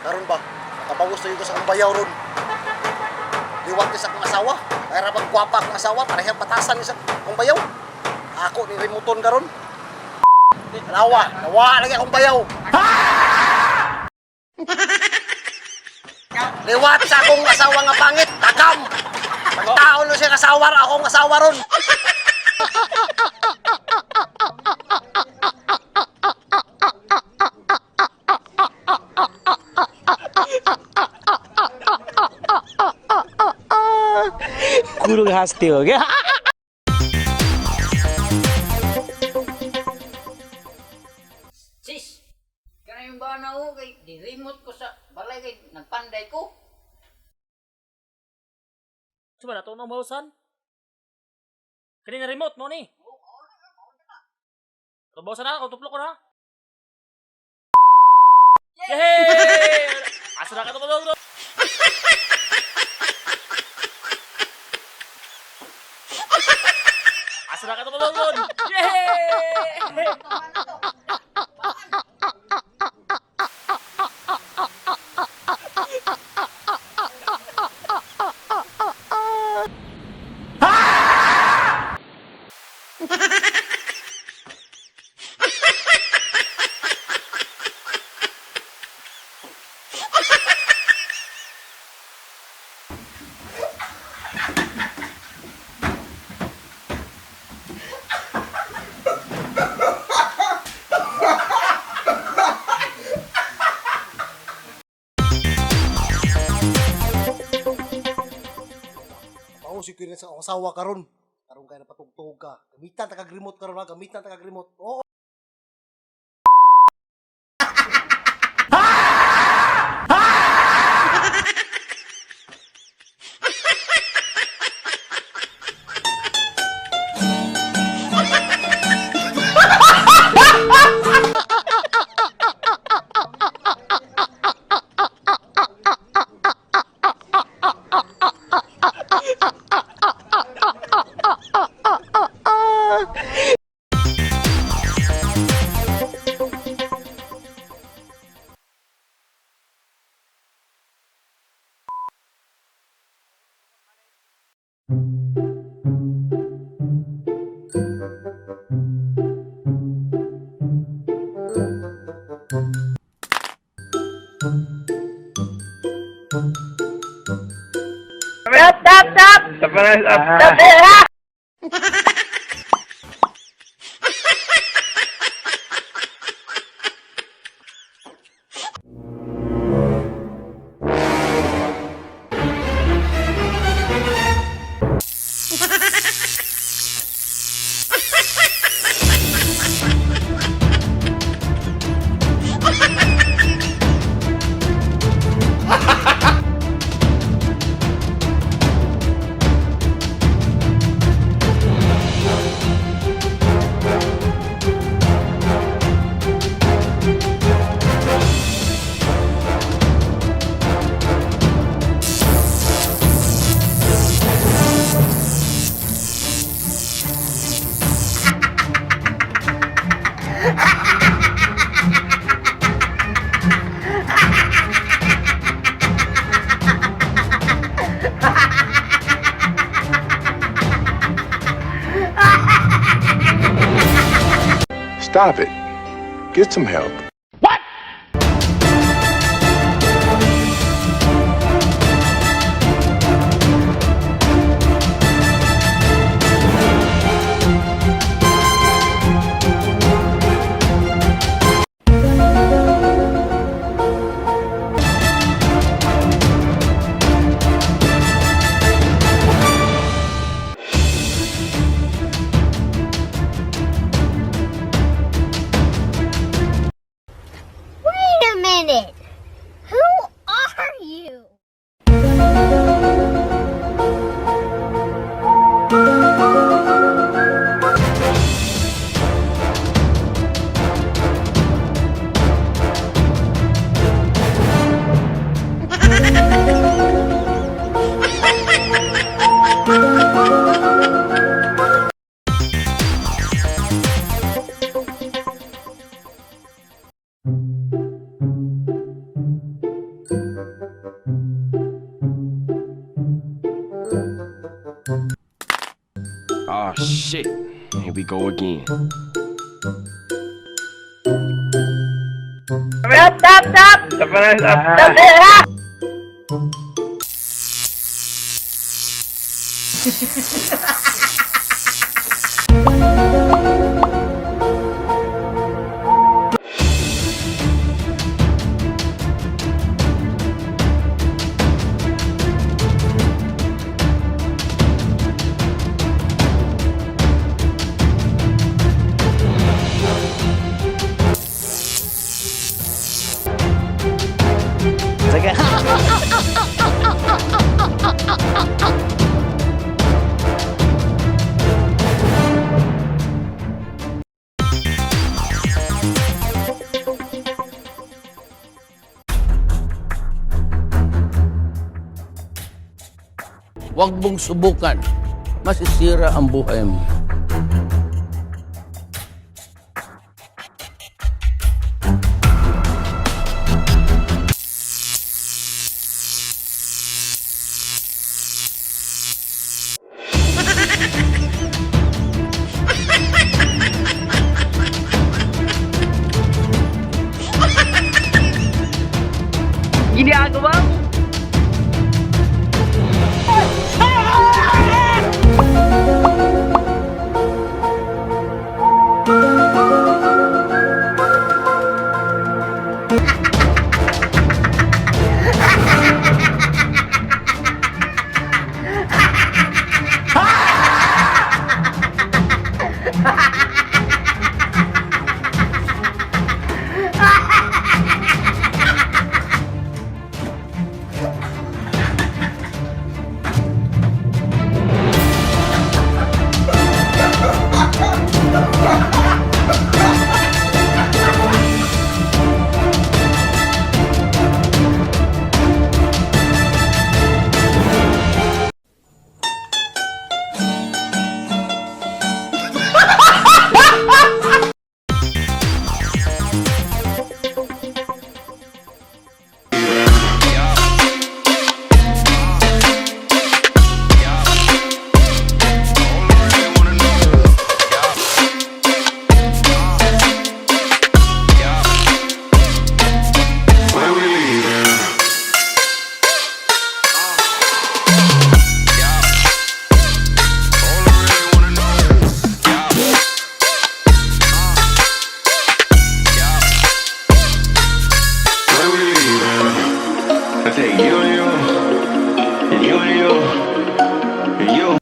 Karon ba, nakabawos na yun sa akong bayaw ron. Liwat sa akong asawa. Kaya rapang gwapa akong asawa, parehang patasan ni sa akong bayaw. Ako ni remoton karon. Nawa lagi akong bayaw. Liwat sa akong asawa nga pangit, takam. Pagtaon lo siya asawa, akong asawa ron. गुरु हंसते हो क्या? Sis, kana yung bana ko kay di-remote ko sa balay kay nagpanday ko. Coba dah tolong bausan. Kini remote mo ni. Kalau bausan na, kau tuplok ko na. Yeay! Asal ka tulong bro. Asal ka tulong bro. Yeay! Si kuya sa akong asawa karon. Karon kay napatugtog ka. Gamitan ta kag remote karon ha, gamitan ta kag remote. Oo. Stop it. Get some help. Oh shit. Here we go again. Huwag mong subukan. Masisira ang buhay mo. Where we leaving? Where we leaving? I take you and you, and you and you, and you.